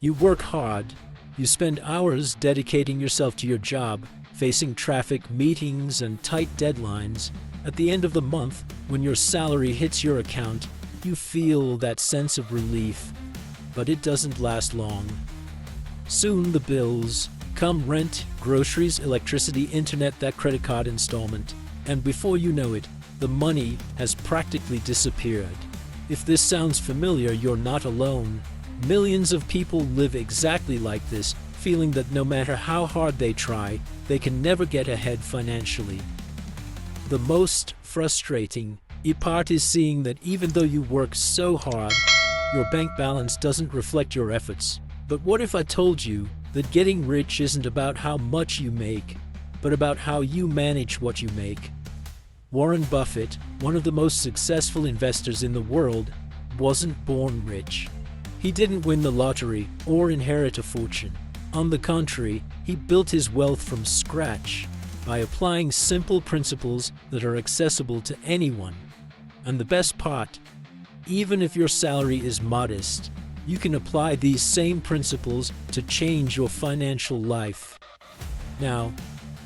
You work hard. You spend hours dedicating yourself to your job, facing traffic, meetings, and tight deadlines. At the end of the month, when your salary hits your account, you feel that sense of relief. But it doesn't last long. Soon the bills come: rent, groceries, electricity, internet, that credit card installment. And before you know it, the money has practically disappeared. If this sounds familiar, you're not alone. Millions of people live exactly like this, feeling that no matter how hard they try, they can never get ahead financially. The most frustrating part is seeing that even though you work so hard, your bank balance doesn't reflect your efforts. But what if I told you that getting rich isn't about how much you make, but about how you manage what you make? Warren Buffett, one of the most successful investors in the world, wasn't born rich. He didn't win the lottery or inherit a fortune. On the contrary, he built his wealth from scratch by applying simple principles that are accessible to anyone. And the best part, even if your salary is modest, you can apply these same principles to change your financial life. Now,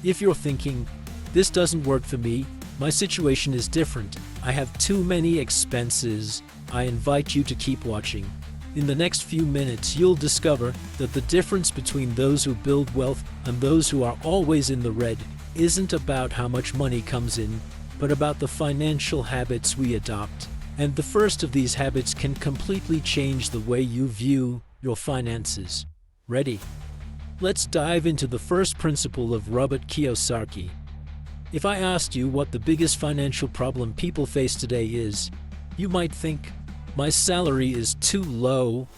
if you're thinking, this doesn't work for me, my situation is different, I have too many expenses, I invite you to keep watching. In the next few minutes, you'll discover that the difference between those who build wealth and those who are always in the red isn't about how much money comes in, but about the financial habits we adopt. And the first of these habits can completely change the way you view your finances. Ready? Let's dive into the first principle of Robert Kiyosaki. If I asked you what the biggest financial problem people face today is, you might think, my salary is too low,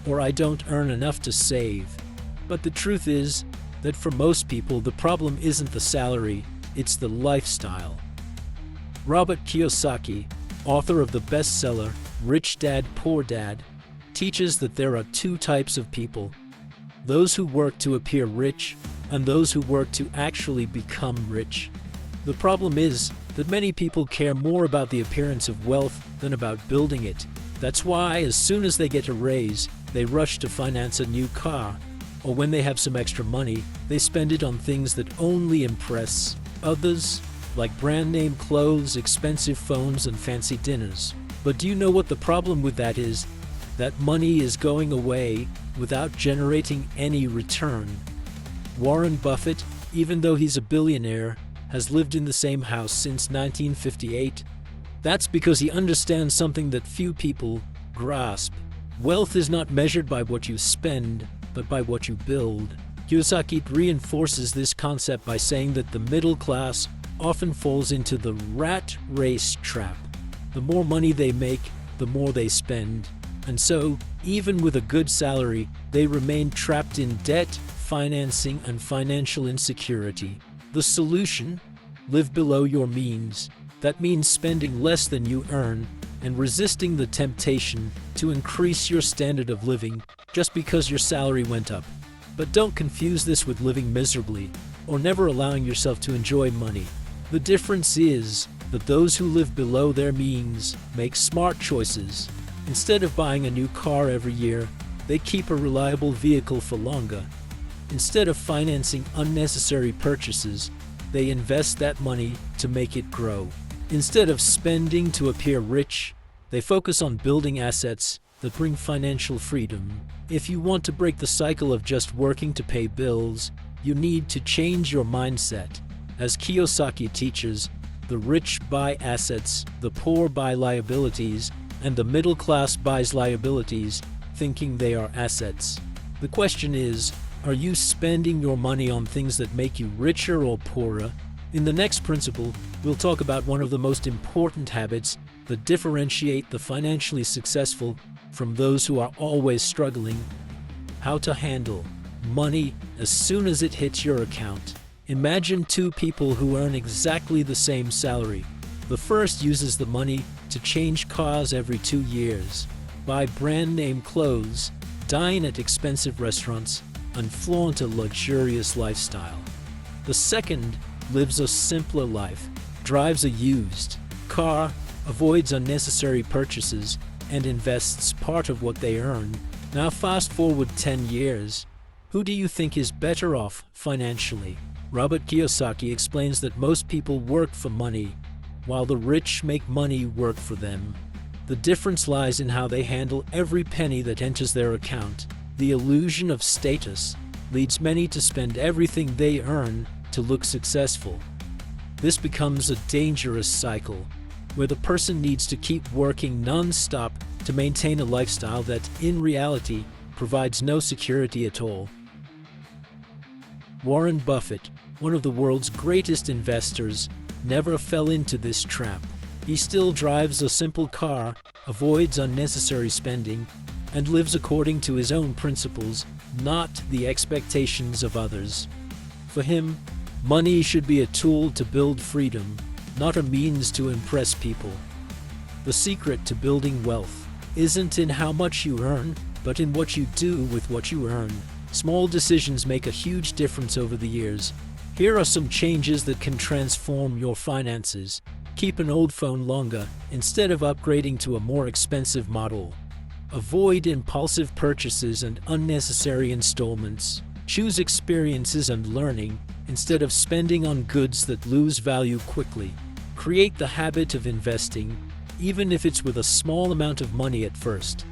or I don't earn enough to save. But the truth is that for most people, the problem isn't the salary, it's the lifestyle. Robert Kiyosaki, author of the bestseller Rich Dad, Poor Dad, teaches that there are two types of people: those who work to appear rich and those who work to actually become rich. The problem is that many people care more about the appearance of wealth than about building it. That's why as soon as they get a raise, they rush to finance a new car, or when they have some extra money, they spend it on things that only impress others, like brand name clothes, expensive phones, and fancy dinners. But do you know what the problem with that is? That money is going away without generating any return. Warren Buffett, even though he's a billionaire, has lived in the same house since 1958. That's because he understands something that few people grasp. Wealth is not measured by what you spend, but by what you build. Kiyosaki reinforces this concept by saying that the middle class often falls into the rat race trap. The more money they make, the more they spend. And so, even with a good salary, they remain trapped in debt, financing, and financial insecurity. The solution? Live below your means. That means spending less than you earn and resisting the temptation to increase your standard of living just because your salary went up. But don't confuse this with living miserably or never allowing yourself to enjoy money. The difference is that those who live below their means make smart choices. Instead of buying a new car every year, they keep a reliable vehicle for longer. Instead of financing unnecessary purchases, they invest that money to make it grow. Instead of spending to appear rich, they focus on building assets that bring financial freedom. If you want to break the cycle of just working to pay bills, you need to change your mindset. As Kiyosaki teaches, the rich buy assets, the poor buy liabilities, and the middle class buys liabilities, thinking they are assets. The question is, are you spending your money on things that make you richer or poorer? In the next principle, we'll talk about one of the most important habits that differentiate the financially successful from those who are always struggling: how to handle money as soon as it hits your account. Imagine two people who earn exactly the same salary. The first uses the money to change cars every 2 years, buy brand name clothes, dine at expensive restaurants, and flaunt a luxurious lifestyle. The second lives a simpler life, drives a used car, avoids unnecessary purchases, and invests part of what they earn Now fast forward 10 years. Who do you think is better off financially? Robert Kiyosaki explains that most people work for money, while the rich make money work for them. The difference lies in how they handle every penny that enters their account. The illusion of status leads many to spend everything they earn to look successful. This becomes a dangerous cycle, where the person needs to keep working non-stop to maintain a lifestyle that, in reality, provides no security at all. Warren Buffett, one of the world's greatest investors, never fell into this trap. He still drives a simple car, avoids unnecessary spending, and lives according to his own principles, not the expectations of others. For him, money should be a tool to build freedom, not a means to impress people. The secret to building wealth isn't in how much you earn, but in what you do with what you earn. Small decisions make a huge difference over the years. Here are some changes that can transform your finances. Keep an old phone longer instead of upgrading to a more expensive model. Avoid impulsive purchases and unnecessary installments. Choose experiences and learning instead of spending on goods that lose value quickly. Create the habit of investing, even if it's with a small amount of money at first.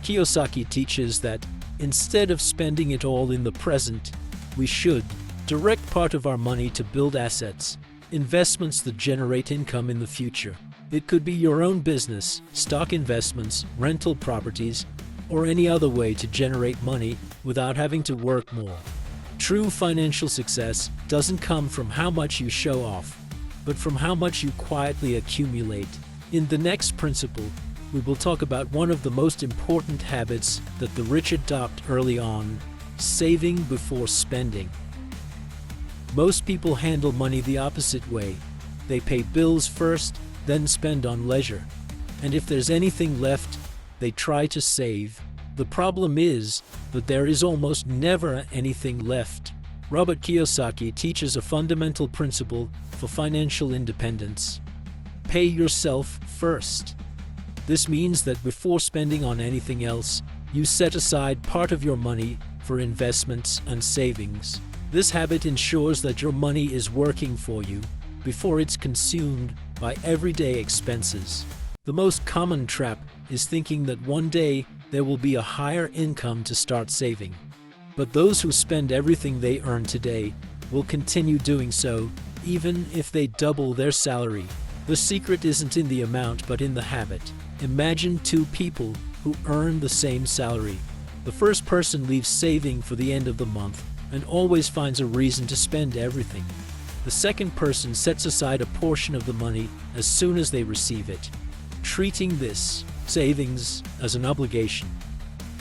Kiyosaki teaches that instead of spending it all in the present, we should direct part of our money to build assets, investments that generate income in the future. It could be your own business, stock investments, rental properties, or any other way to generate money without having to work more. True financial success doesn't come from how much you show off, but from how much you quietly accumulate. In the next principle, we will talk about one of the most important habits that the rich adopt early on: saving before spending. Most people handle money the opposite way. They pay bills first, then spend on leisure. And if there's anything left, they try to save. The problem is that there is almost never anything left. Robert Kiyosaki teaches a fundamental principle for financial independence: pay yourself first. This means that before spending on anything else, you set aside part of your money for investments and savings. This habit ensures that your money is working for you before it's consumed by everyday expenses. The most common trap is thinking that one day there will be a higher income to start saving. But those who spend everything they earn today will continue doing so, even if they double their salary. The secret isn't in the amount, but in the habit. Imagine two people who earn the same salary. The first person leaves saving for the end of the month and always finds a reason to spend everything. The second person sets aside a portion of the money as soon as they receive it, treating this savings as an obligation.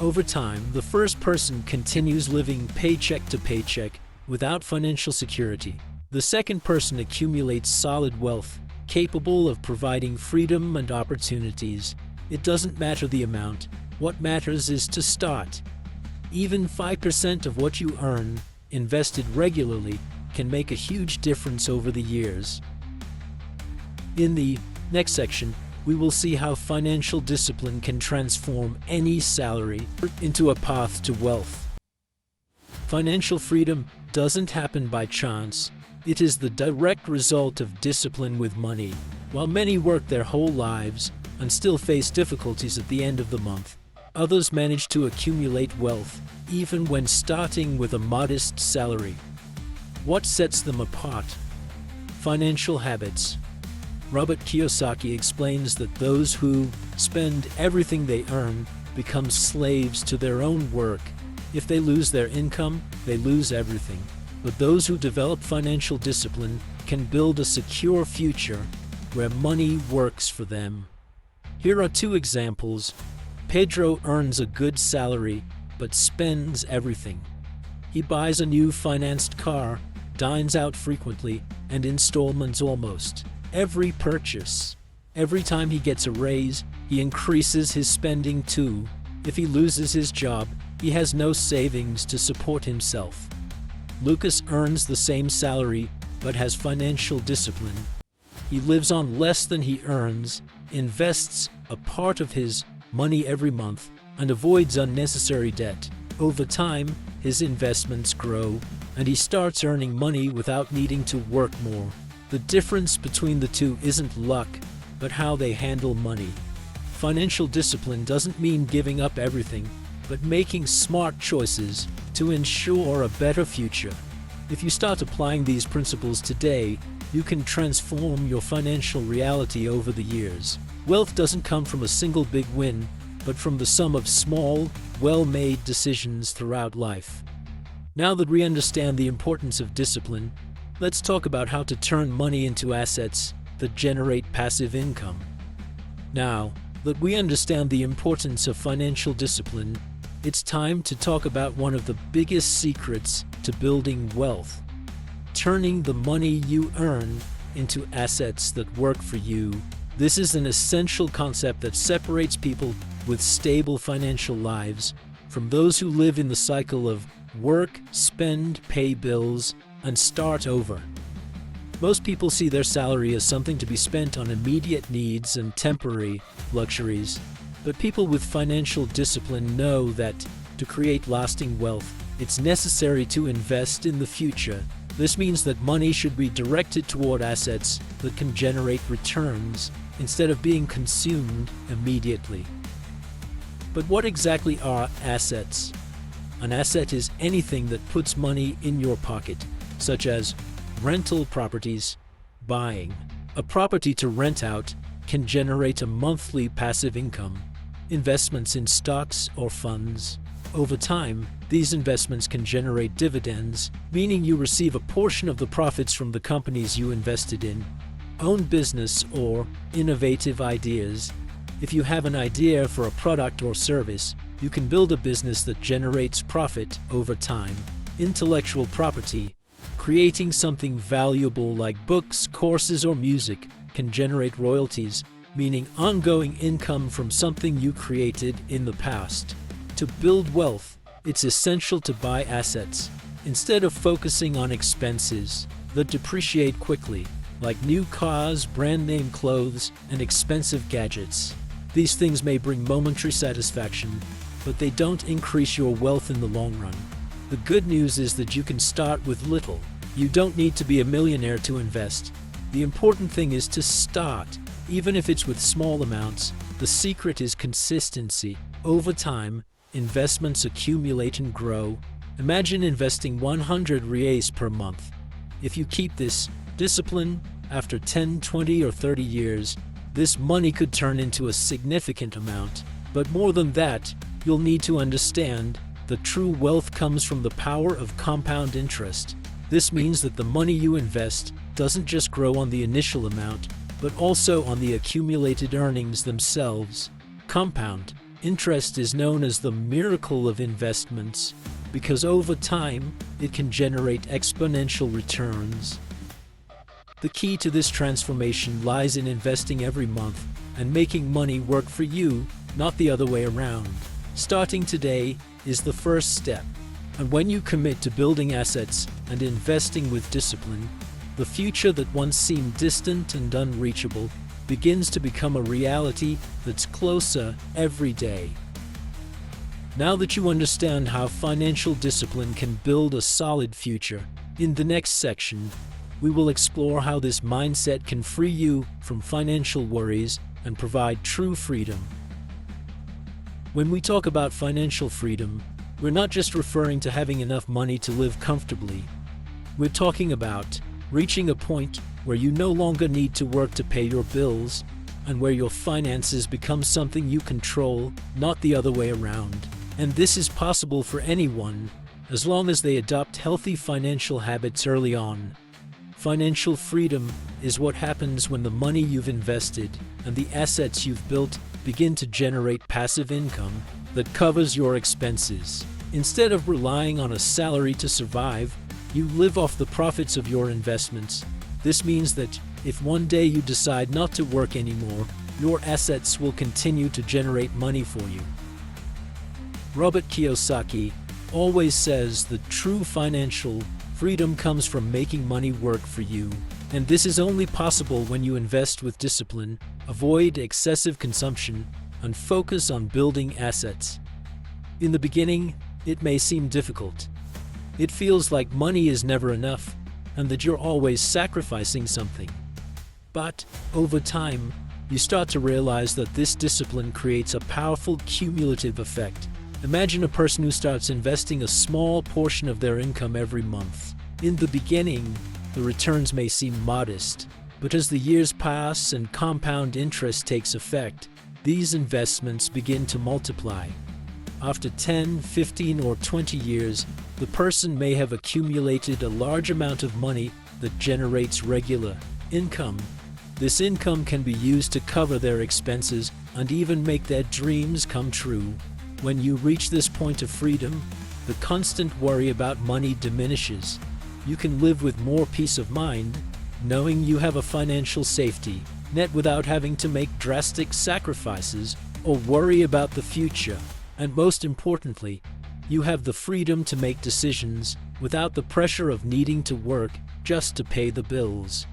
Over time, the first person continues living paycheck to paycheck without financial security. The second person accumulates solid wealth, capable of providing freedom and opportunities. It doesn't matter the amount. What matters is to start. Even 5% of what you earn, invested regularly, can make a huge difference over the years. In the next section, we will see how financial discipline can transform any salary into a path to wealth. Financial freedom doesn't happen by chance. It is the direct result of discipline with money. While many work their whole lives and still face difficulties at the end of the month, others manage to accumulate wealth, even when starting with a modest salary. What sets them apart? Financial habits. Robert Kiyosaki explains that those who spend everything they earn become slaves to their own work. If they lose their income, they lose everything. But those who develop financial discipline can build a secure future where money works for them. Here are two examples. Pedro earns a good salary, but spends everything. He buys a new financed car, dines out frequently, and installments almost every purchase. Every time he gets a raise, he increases his spending too. If he loses his job, he has no savings to support himself. Lucas earns the same salary, but has financial discipline. He lives on less than he earns, invests a part of his money every month, and avoids unnecessary debt. Over time, his investments grow, and he starts earning money without needing to work more. The difference between the two isn't luck, but how they handle money. Financial discipline doesn't mean giving up everything, but making smart choices to ensure a better future. If you start applying these principles today, you can transform your financial reality over the years. Wealth doesn't come from a single big win, but from the sum of small, well-made decisions throughout life. Now that we understand the importance of discipline, let's talk about how to turn money into assets that generate passive income. Now that we understand the importance of financial discipline, it's time to talk about one of the biggest secrets to building wealth: turning the money you earn into assets that work for you. This is an essential concept that separates people with stable financial lives from those who live in the cycle of work, spend, pay bills, and start over. Most people see their salary as something to be spent on immediate needs and temporary luxuries, but people with financial discipline know that to create lasting wealth, it's necessary to invest in the future. This means that money should be directed toward assets that can generate returns instead of being consumed immediately. But what exactly are assets? An asset is anything that puts money in your pocket, such as rental properties. Buying a property to rent out can generate a monthly passive income. Investments in stocks or funds. Over time, these investments can generate dividends, meaning you receive a portion of the profits from the companies you invested in. Own business or innovative ideas. If you have an idea for a product or service, you can build a business that generates profit over time. Intellectual property. Creating something valuable like books, courses, or music can generate royalties, meaning ongoing income from something you created in the past. To build wealth, it's essential to buy assets instead of focusing on expenses that depreciate quickly, like new cars, brand name clothes, and expensive gadgets. These things may bring momentary satisfaction, but they don't increase your wealth in the long run. The good news is that you can start with little. You don't need to be a millionaire to invest. The important thing is to start, even if it's with small amounts. The secret is consistency. Over time, investments accumulate and grow. Imagine investing 100 reais per month. If you keep this discipline, after 10, 20, or 30 years, this money could turn into a significant amount. But more than that, you'll need to understand that true wealth comes from the power of compound interest. This means that the money you invest doesn't just grow on the initial amount, but also on the accumulated earnings themselves. Compound interest is known as the miracle of investments because over time, it can generate exponential returns. The key to this transformation lies in investing every month and making money work for you, not the other way around. Starting today is the first step. And when you commit to building assets and investing with discipline, the future that once seemed distant and unreachable begins to become a reality that's closer every day. Now that you understand how financial discipline can build a solid future, in the next section, we will explore how this mindset can free you from financial worries and provide true freedom. When we talk about financial freedom, we're not just referring to having enough money to live comfortably. We're talking about reaching a point where you no longer need to work to pay your bills and where your finances become something you control, not the other way around. And this is possible for anyone, as long as they adopt healthy financial habits early on. Financial freedom is what happens when the money you've invested and the assets you've built begin to generate passive income that covers your expenses. Instead of relying on a salary to survive, you live off the profits of your investments. This means that if one day you decide not to work anymore, your assets will continue to generate money for you. Robert Kiyosaki always says that true financial freedom comes from making money work for you. And this is only possible when you invest with discipline, avoid excessive consumption, and focus on building assets. In the beginning, it may seem difficult. It feels like money is never enough and that you're always sacrificing something. But over time, you start to realize that this discipline creates a powerful cumulative effect. Imagine a person who starts investing a small portion of their income every month. In the beginning, the returns may seem modest, but as the years pass and compound interest takes effect, these investments begin to multiply. After 10, 15, or 20 years, the person may have accumulated a large amount of money that generates regular income. This income can be used to cover their expenses and even make their dreams come true. When you reach this point of freedom, the constant worry about money diminishes. You can live with more peace of mind, knowing you have a financial safety net without having to make drastic sacrifices or worry about the future. And most importantly, you have the freedom to make decisions without the pressure of needing to work just to pay the bills.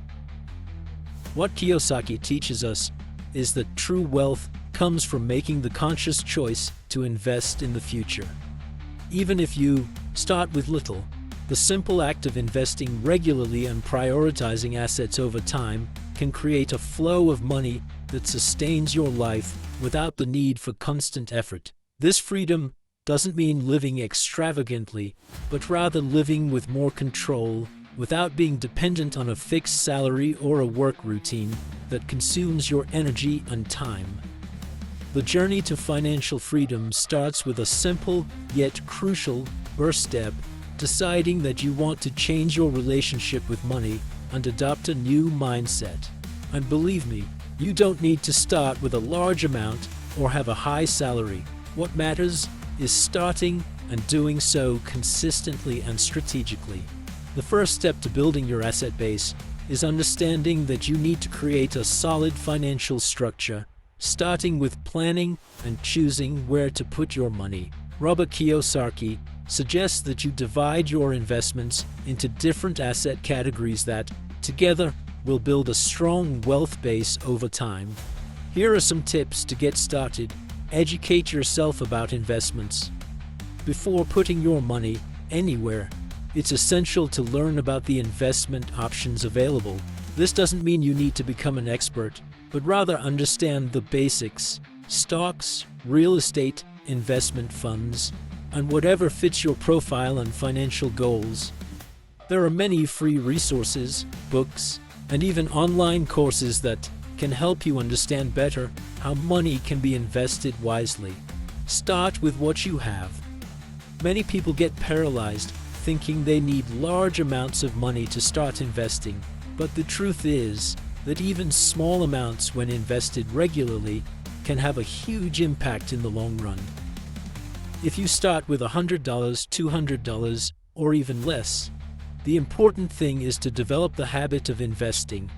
What Kiyosaki teaches us is that true wealth comes from making the conscious choice to invest in the future. Even if you start with little, the simple act of investing regularly and prioritizing assets over time can create a flow of money that sustains your life without the need for constant effort. This freedom doesn't mean living extravagantly, but rather living with more control without being dependent on a fixed salary or a work routine that consumes your energy and time. The journey to financial freedom starts with a simple yet crucial first step: deciding that you want to change your relationship with money and adopt a new mindset. And believe me, you don't need to start with a large amount or have a high salary. What matters is starting and doing so consistently and strategically. The first step to building your asset base is understanding that you need to create a solid financial structure, starting with planning and choosing where to put your money. Robert Kiyosaki suggests that you divide your investments into different asset categories that, together, will build a strong wealth base over time. Here are some tips to get started. Educate yourself about investments. Before putting your money anywhere, it's essential to learn about the investment options available. This doesn't mean you need to become an expert, but rather understand the basics: stocks, real estate, investment funds, and whatever fits your profile and financial goals. There are many free resources, books, and even online courses that can help you understand better how money can be invested wisely. Start with what you have. Many people get paralyzed thinking they need large amounts of money to start investing, but the truth is that even small amounts, when invested regularly, can have a huge impact in the long run. If you start with $100, $200, or even less, the important thing is to develop the habit of investing.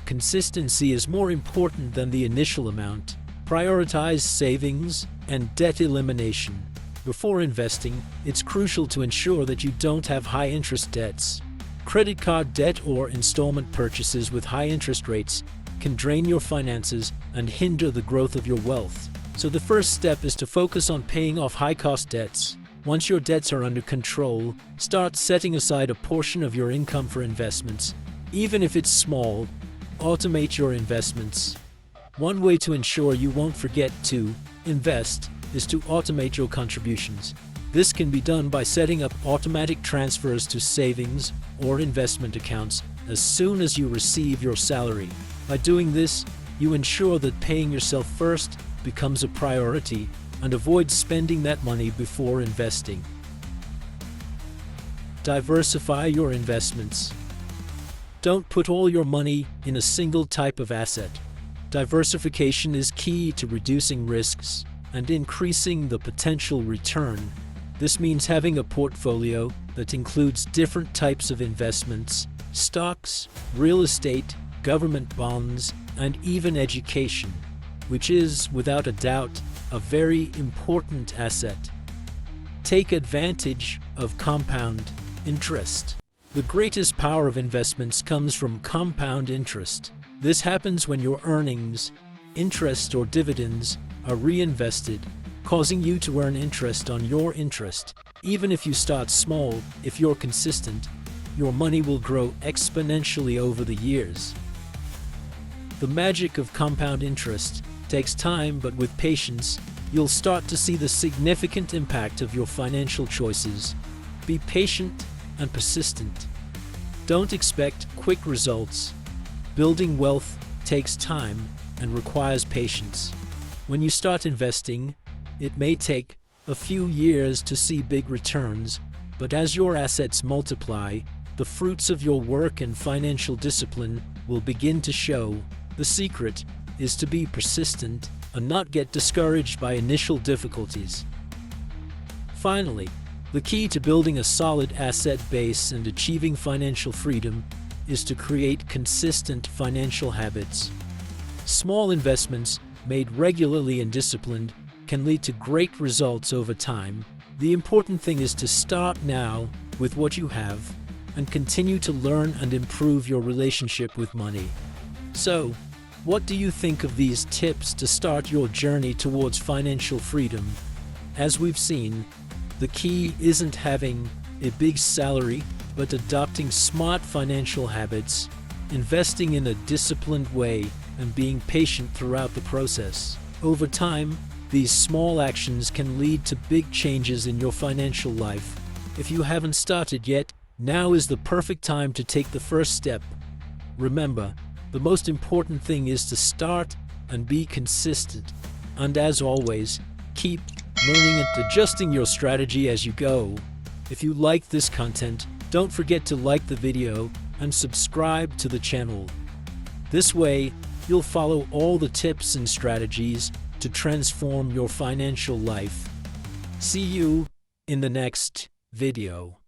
Consistency is more important than the initial amount. Prioritize savings and debt elimination. Before investing, it's crucial to ensure that you don't have high-interest debts. Credit card debt or installment purchases with high interest rates can drain your finances and hinder the growth of your wealth. So the first step is to focus on paying off high-cost debts. Once your debts are under control, start setting aside a portion of your income for investments. Even if it's small, automate your investments. One way to ensure you won't forget to invest is to automate your contributions. This can be done by setting up automatic transfers to savings or investment accounts as soon as you receive your salary. By doing this, you ensure that paying yourself first becomes a priority and avoid spending that money before investing. Diversify your investments. Don't put all your money in a single type of asset. Diversification is key to reducing risks and increasing the potential return. This means having a portfolio that includes different types of investments: stocks, real estate, government bonds, and even education, which is, without a doubt, a very important asset. Take advantage of compound interest. The greatest power of investments comes from compound interest. This happens when your earnings, interest or dividends, are reinvested, causing you to earn interest on your interest. Even if you start small, if you're consistent, your money will grow exponentially over the years. The magic of compound interest takes time, but with patience, you'll start to see the significant impact of your financial choices. Be patient and persistent. Don't expect quick results. Building wealth takes time and requires patience. When you start investing, it may take a few years to see big returns, but as your assets multiply, the fruits of your work and financial discipline will begin to show. The secret is to be persistent and not get discouraged by initial difficulties. Finally, the key to building a solid asset base and achieving financial freedom is to create consistent financial habits. Small investments made regularly and disciplined can lead to great results over time. The important thing is to start now with what you have and continue to learn and improve your relationship with money. So, what do you think of these tips to start your journey towards financial freedom? As we've seen, the key isn't having a big salary, but adopting smart financial habits, investing in a disciplined way, and being patient throughout the process. Over time, these small actions can lead to big changes in your financial life. If you haven't started yet, now is the perfect time to take the first step. Remember, the most important thing is to start and be consistent. And as always, keep learning and adjusting your strategy as you go. If you like this content, don't forget to like the video and subscribe to the channel. This way, you'll follow all the tips and strategies to transform your financial life. See you in the next video.